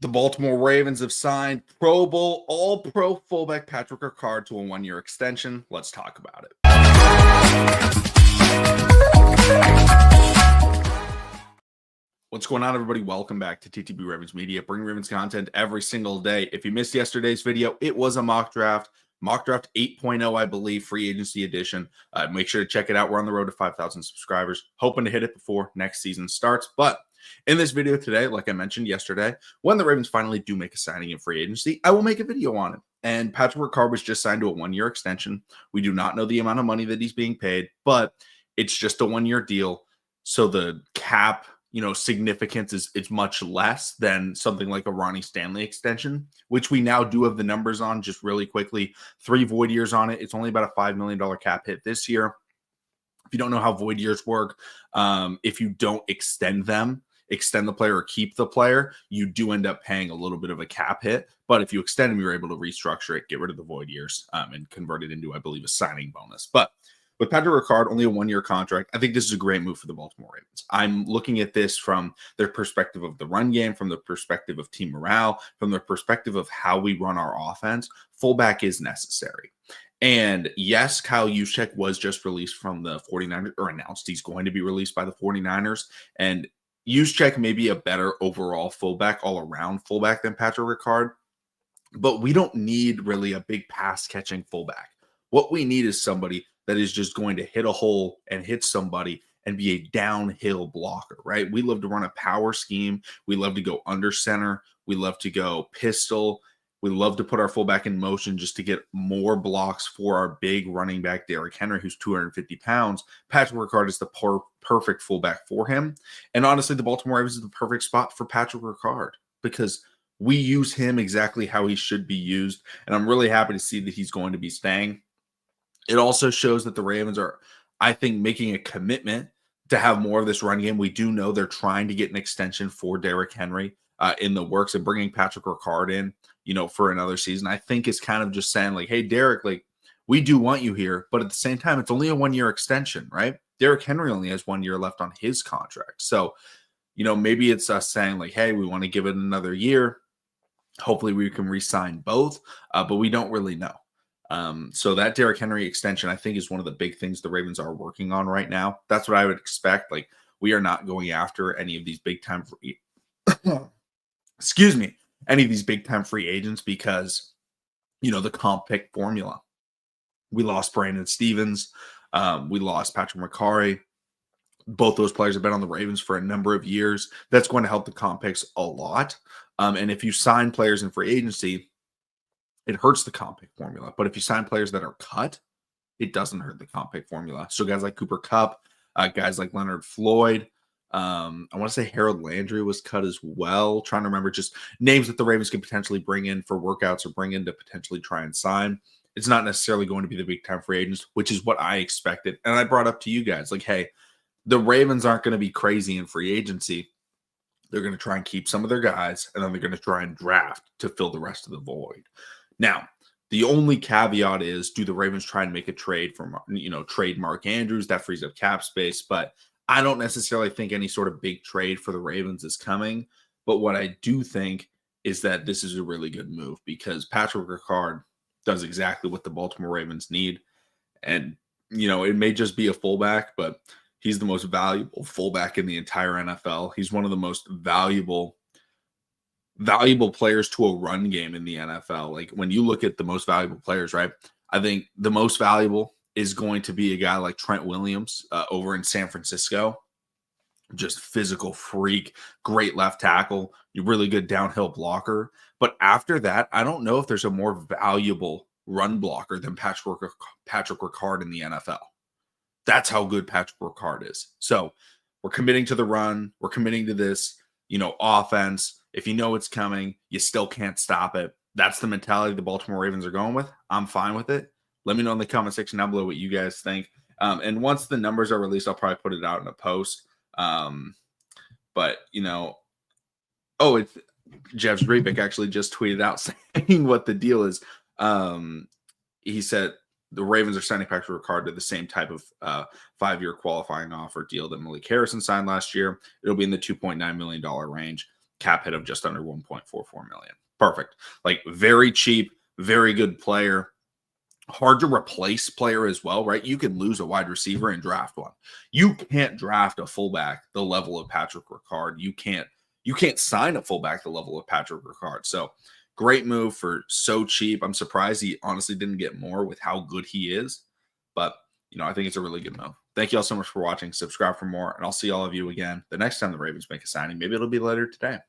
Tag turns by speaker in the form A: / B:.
A: The Baltimore Ravens have signed Pro Bowl All-Pro fullback Patrick Ricard to a one-year extension. Let's talk about it. What's going on, everybody? Welcome back to TTB Ravens Media. Bring Ravens content every single day. If you missed yesterday's video, it was a mock draft 8.0, I believe, free agency edition. Make sure to check it out. We're on the road to 5,000 subscribers, hoping to hit it before next season starts. But in this video today, like I mentioned yesterday, when the Ravens finally do make a signing in free agency, I will make a video on it. And Patrick Ricard was just signed to a one-year extension. We do not know the amount of money that he's being paid, but it's just a one-year deal. So the cap significance is much less than something like a Ronnie Stanley extension, which we now do have the numbers on. Just really quickly, 3 void years on it. It's only about a $5 million cap hit this year. If you don't know how void years work, if you don't extend the player or keep the player, you do end up paying a little bit of a cap hit. But if you extend them, you're able to restructure it, get rid of the void years, and convert it into, I believe, a signing bonus. But with Patrick Ricard, only a one-year contract, I think this is a great move for the Baltimore Ravens. I'm looking at this from their perspective of the run game, from the perspective of team morale, from the perspective of how we run our offense. Fullback is necessary. And yes, Kyle Juszczyk was just released from the 49ers, or announced he's going to be released by the 49ers. And Juszczyk may be a better overall fullback, all-around fullback than Patrick Ricard. But we don't need really a big pass-catching fullback. What we need is somebody that is just going to hit a hole and hit somebody and be a downhill blocker, right? We love to run a power scheme. We love to go under center. We love to go pistol. We love to put our fullback in motion just to get more blocks for our big running back, Derrick Henry, who's 250 pounds. Patrick Ricard is the perfect fullback for him. And honestly, the Baltimore Ravens is the perfect spot for Patrick Ricard because we use him exactly how he should be used. And I'm really happy to see that he's going to be staying. It also shows that the Ravens are, I think, making a commitment to have more of this run game. We do know they're trying to get an extension for Derrick Henry in the works, and bringing Patrick Ricard in, for another season, I think is kind of just saying like, hey, Derrick, like, we do want you here, but at the same time, it's only a one-year extension, right? Derrick Henry only has 1 year left on his contract. So, maybe it's us saying like, hey, we want to give it another year. Hopefully we can re-sign both, but we don't really know. So that Derrick Henry extension, I think, is one of the big things the Ravens are working on right now. That's what I would expect. Like, we are not going after any of these big time free, any of these big time free agents because, the comp pick formula. We lost Brandon Stevens. We lost Patrick Ricard. Both those players have been on the Ravens for a number of years. That's going to help the comp picks a lot. And if you sign players in free agency, it hurts the comp pick formula. But if you sign players that are cut, it doesn't hurt the comp pick formula. So guys like Cooper Kupp, guys like Leonard Floyd, I want to say Harold Landry was cut as well. Trying to remember just names that the Ravens could potentially bring in for workouts or bring in to potentially try and sign. It's not necessarily going to be the big time free agents, which is what I expected. And I brought up to you guys like, hey, the Ravens aren't going to be crazy in free agency. They're going to try and keep some of their guys, and then they're going to try and draft to fill the rest of the void. Now, the only caveat is, do the Ravens try and make a trade for, trade Mark Andrews? That frees up cap space, but I don't necessarily think any sort of big trade for the Ravens is coming. But what I do think is that this is a really good move because Patrick Ricard does exactly what the Baltimore Ravens need. And, it may just be a fullback, but he's the most valuable fullback in the entire NFL. He's one of the most valuable players to a run game in the NFL. Like when you look at the most valuable players, right? I think the most valuable is going to be a guy like Trent Williams over in San Francisco. Just physical freak, great left tackle, really good downhill blocker. But after that, I don't know if there's a more valuable run blocker than Patrick Ricard in the NFL. That's how good Patrick Ricard is. So we're committing to the run. We're committing to this, offense. If you know it's coming, you still can't stop it. That's the mentality the Baltimore Ravens are going with. I'm fine with it. Let me know in the comment section down below what you guys think. And once the numbers are released, I'll probably put it out in a post. But, it's Jeff Zrebic actually just tweeted out saying what the deal is. He said the Ravens are signing Patrick Ricard to the same type of 5-year qualifying offer deal that Malik Harrison signed last year. It'll be in the $2.9 million range. cap hit of just under 1.44 million. Perfect. Like very cheap, very good player. Hard to replace player as well, right? You can lose a wide receiver and draft one. You can't draft a fullback the level of Patrick Ricard. You can't sign a fullback the level of Patrick Ricard. So great move for so cheap. I'm surprised he honestly didn't get more with how good he is. But I think it's a really good move. Thank you all so much for watching. Subscribe for more, and I'll see all of you again the next time the Ravens make a signing. Maybe it'll be later today.